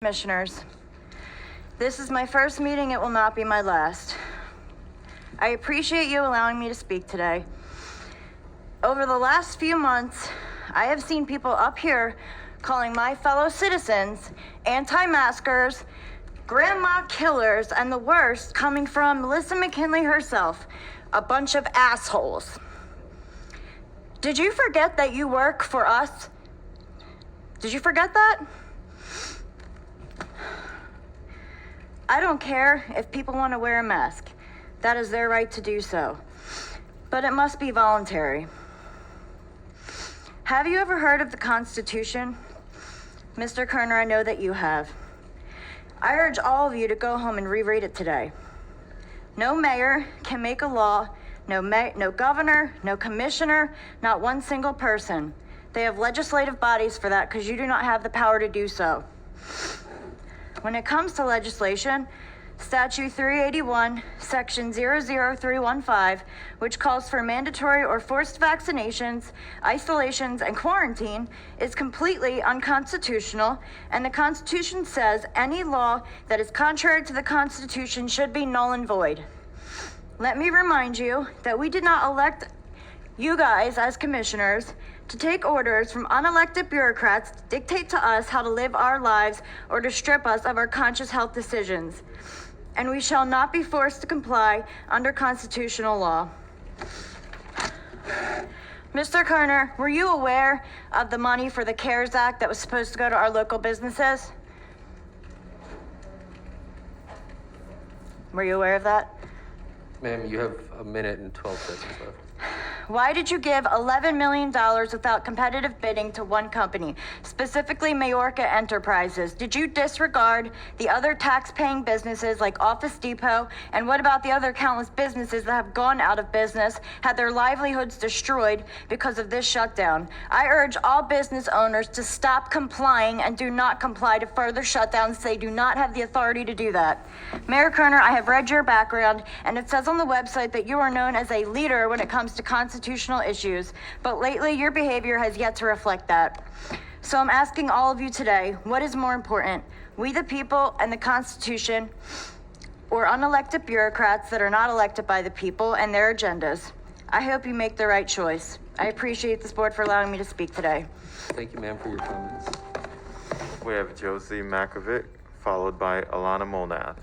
Commissioners. This is my first meeting. It will not be my last. I appreciate you allowing me to speak today. Over the last few months, I have seen people up here calling my fellow citizens anti-maskers, grandma killers, and the worst coming from Melissa McKinley herself, a bunch of assholes. Did you forget that you work for us? Did you forget that? I don't care if people want to wear a mask. That is their right to do so. But it must be voluntary. Have you ever heard of the Constitution? Mr. Kerner, I know that you have. I urge all of you to go home and reread it today. No mayor can make a law, no governor, no commissioner, not one single person. They have legislative bodies for that because you do not have the power to do so. When it comes to legislation, Statute 381, Section 00315, which calls for mandatory or forced vaccinations, isolations, and quarantine, is completely unconstitutional, and the Constitution says any law that is contrary to the Constitution should be null and void. Let me remind you that we did not elect you guys as commissioners to take orders from unelected bureaucrats to dictate to us how to live our lives or to strip us of our conscious health decisions. And we shall not be forced to comply under constitutional law. Mr. Kerner, were you aware of the money for the CARES Act that was supposed to go to our local businesses? Were you aware of that? Ma'am, you have a minute and 12 seconds left. Why did you give $11 million without competitive bidding to one company, specifically Majorca Enterprises? Did you disregard the other tax-paying businesses like Office Depot? And what about the other countless businesses that have gone out of business, had their livelihoods destroyed because of this shutdown? I urge all business owners to stop complying and do not comply to further shutdowns. They do not have the authority to do that. Mayor Kerner, I have read your background, and it says on the website that you are known as a leader when it comes to constitutional issues, but lately your behavior has yet to reflect that. So I'm asking all of you today, what is more important, we the people and the Constitution, or unelected bureaucrats that are not elected by the people and their agendas? I hope you make the right choice. I appreciate this board for allowing me to speak today. Thank you, ma'am, for your comments. We have Josie Makovic, followed by Alana Molnath.